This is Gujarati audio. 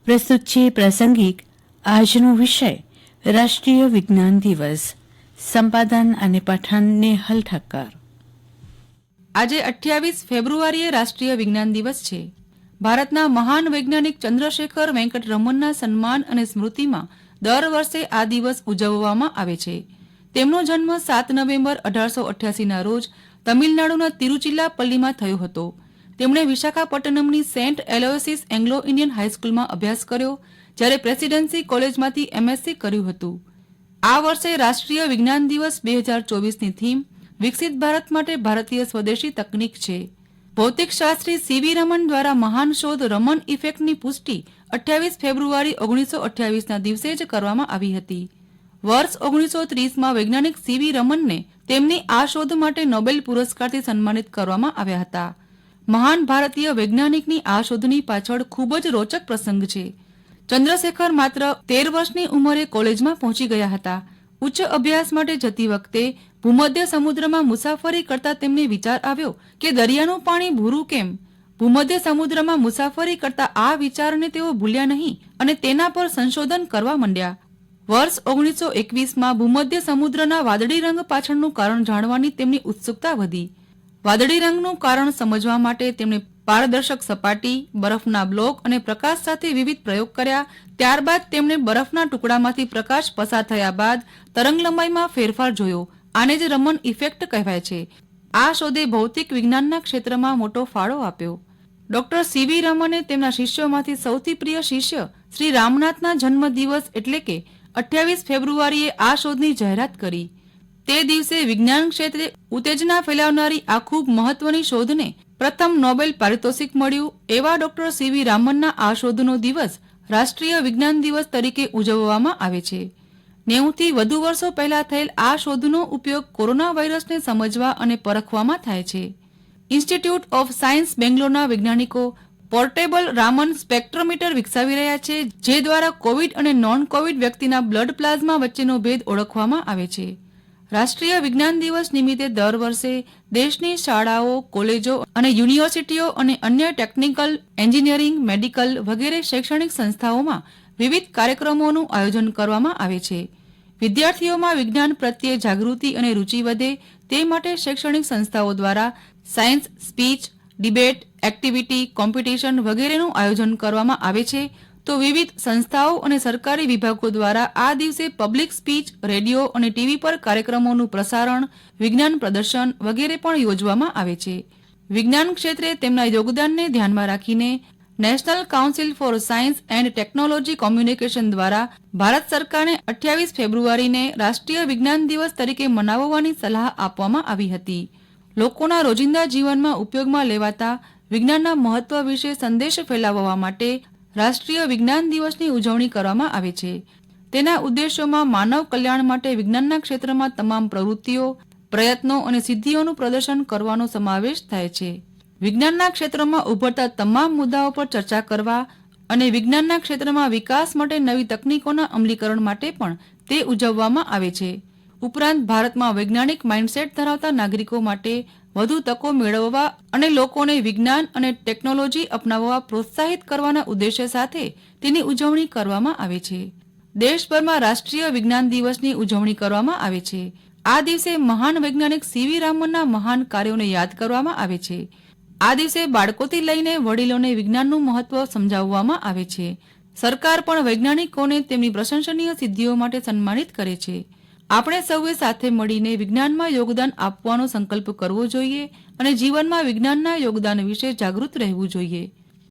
પ્રસ્તુત છે પ્રાસંગિક આજનો વિષય રાષ્ટ્રીય વિજ્ઞાન દિવસ. સંપાદન અને પઠન નેહલ ઠક્કર. આજે 28 ફેબ્રુઆરીએ રાષ્ટ્રીય વિજ્ઞાન દિવસ છે. ભારતના મહાન વૈજ્ઞાનિક ચંદ્રશેખર વેંકટ રમનના સન્માન અને સ્મૃતિમાં દર વર્ષે આ દિવસ ઉજવવામાં આવે છે. તેમનો જન્મ 7 નવેમ્બર 1888ના રોજ તમિલનાડુના તિરુચિલ્લાપલ્લીમાં થયો હતો. તેમણે વિશાખાપટ્ટનમની સેન્ટ એલોયસિસ એંગ્લો ઇન્ડિયન હાઈસ્કૂલમાં અભ્યાસ કર્યો, જ્યારે પ્રેસિડેન્સી કોલેજમાંથી એમએસસી કર્યું હતું. આ વર્ષે રાષ્ટ્રીય વિજ્ઞાન દિવસ 2024ની થીમ વિકસિત ભારત માટે ભારતીય સ્વદેશી તકનીક છે. ભૌતિકશાસ્ત્રી સીવી રમન દ્વારા મહાન શોધ રમન ઇફેક્ટની પુષ્ટિ 28 ફેબ્રુઆરી 1928ના દિવસે જ કરવામાં આવી હતી. વર્ષ 1930માં વૈજ્ઞાનિક સીવી રમનને તેમની આ શોધ માટે નોબેલ પુરસ્કારથી સન્માનિત કરવામાં આવ્યા હતા. મહાન ભારતીય વૈજ્ઞાનિકની આ શોધની પાછળ ખૂબ જ રોચક પ્રસંગ છે. ચંદ્રશેખર માત્ર 13 વર્ષની ઉંમરે કોલેજમાં પહોંચી ગયા હતા. ઉચ્ચ અભ્યાસ માટે જતી વખતે ભૂમધ્ય સમુદ્રમાં મુસાફરી કરતા તેમને વિચાર આવ્યો કે દરિયાનું પાણી ભૂરું કેમ? ભૂમધ્ય સમુદ્રમાં મુસાફરી કરતા આ વિચારને તેઓ ભૂલ્યા નહીં અને તેના પર સંશોધન કરવા માંડ્યા. વર્ષ 1921માં ભૂમધ્ય સમુદ્રના વાદળી રંગ પાછળનું કારણ જાણવાની તેમની ઉત્સુકતા વધી. વાદળી રંગનું કારણ સમજવા માટે તેમણે પારદર્શક સપાટી, બરફના બ્લોક અને પ્રકાશ સાથે વિવિધ પ્રયોગ કર્યા. ત્યારબાદ તેમણે બરફના ટુકડામાંથી પ્રકાશ પસાર થયા બાદ તરંગલંબાઈમાં ફેરફાર જોયો. આને જ રમન ઇફેક્ટ કહેવાય છે. આ શોધે ભૌતિક વિજ્ઞાનના ક્ષેત્રમાં મોટો ફાળો આપ્યો. ડોક્ટર સીવી રમને તેમના શિષ્યોમાંથી સૌથી પ્રિય શિષ્ય શ્રી રામનાથના જન્મદિવસ એટલે કે 28 ફેબ્રુઆરીએ આ શોધની જાહેરાત કરી. તે દિવસે વિજ્ઞાન ક્ષેત્રે ઉત્તેજના ફેલાવનારી આ ખૂબ મહત્વની શોધને પ્રથમ નોબેલ પારિતોષિક મળ્યું. એવા ડોક્ટર સીવી રામનના આ શોધનો દિવસ રાષ્ટ્રીય વિજ્ઞાન દિવસ તરીકે ઉજવવામાં આવે છે. 90થી વધુ વર્ષો પહેલા થયેલ આ શોધનો ઉપયોગ કોરોના વાયરસને સમજવા અને પરખવામાં થાય છે. ઇન્સ્ટિટ્યૂટ ઓફ સાયન્સ બેંગ્લોરના વૈજ્ઞાનિકો પોર્ટેબલ રામન સ્પેક્ટ્રોમીટર વિકસાવી રહ્યા છે, જે દ્વારા કોવિડ અને નોન કોવિડ વ્યક્તિના બ્લડ પ્લાઝમા વચ્ચેનો ભેદ ઓળખવામાં આવે છે. રાષ્ટ્રીય વિજ્ઞાન દિવસ નિમિત્તે દર વર્ષે દેશની શાળાઓ, કોલેજો અને યુનિવર્સિટીઓ અને અન્ય ટેકનિકલ, એન્જિનિયરિંગ, મેડિકલ વગેરે શૈક્ષણિક સંસ્થાઓમાં વિવિધ કાર્યક્રમોનું આયોજન કરવામાં આવે છે. વિદ્યાર્થીઓમાં વિજ્ઞાન પ્રત્યે જાગૃતિ અને રુચિ વધે તે માટે શૈક્ષણિક સંસ્થાઓ દ્વારા science speech, debate, activity, competition વગેરેનું આયોજન કરવામાં આવે છે. તો વિવિધ સંસ્થાઓ અને સરકારી વિભાગો દ્વારા આ દિવસે પબ્લિક સ્પીચ, રેડિયો અને ટીવી પર કાર્યક્રમોનું પ્રસારણ, વિજ્ઞાન પ્રદર્શન વગેરે પણ યોજવામાં આવે છે. વિજ્ઞાન ક્ષેત્રે તેમના યોગદાનને ધ્યાનમાં રાખીને national council for science and technology communication દ્વારા ભારત સરકારને 28 ફેબ્રુઆરીને રાષ્ટ્રીય વિજ્ઞાન દિવસ તરીકે મનાવવાની સલાહ આપવામાં આવી હતી. લોકોના રોજિંદા જીવનમાં ઉપયોગમાં લેવાતા વિજ્ઞાનના મહત્વ વિશે સંદેશ ફેલાવવા માટે રાષ્ટ્રીય વિજ્ઞાન દિવસની ઉજવણી કરવામાં આવે છે. તેના ઉદ્દેશોમાં માનવ કલ્યાણ માટે વિજ્ઞાનના ક્ષેત્રમાં તમામ પ્રવૃત્તિઓ, પ્રયત્નો અને સિદ્ધિઓનું પ્રદર્શન કરવાનો સમાવેશ થાય છે. વિજ્ઞાનના ક્ષેત્રમાં ઉભરતા તમામ મુદ્દાઓ પર ચર્ચા કરવા અને વિજ્ઞાનના ક્ષેત્રમાં વિકાસ માટે નવી તકનીકોના અમલીકરણ માટે પણ તે ઉજવવામાં આવે છે. ઉપરાંત ભારતમાં વૈજ્ઞાનિક માઇન્ડસેટ ધરાવતા નાગરિકો માટે વધુ તકો મેળવવા અને લોકોને વિજ્ઞાન અને ટેકનોલોજી અપનાવવા પ્રોત્સાહિત કરવાના ઉદ્દેશ્ય સાથે તેની ઉજવણી કરવામાં આવે છે. દેશભરમાં રાષ્ટ્રીય વિજ્ઞાન દિવસની ઉજવણી કરવામાં આવે છે. આ દિવસે મહાન વૈજ્ઞાનિક સીવી રામનના મહાન કાર્યોને યાદ કરવામાં આવે છે. આ દિવસે બાળકોથી લઈને વડીલોને વિજ્ઞાનનું મહત્વ સમજાવવામાં આવે છે. સરકાર પણ વૈજ્ઞાનિકોને તેમની પ્રશંસનીય સિદ્ધિઓ માટે સન્માનિત કરે છે. આપણે સૌએ સાથે મળીને વિજ્ઞાનમાં યોગદાન આપવાનો સંકલ્પ કરવો જોઈએ અને જીવનમાં વિજ્ઞાનના યોગદાન વિશે જાગૃત રહેવું જોઈએ.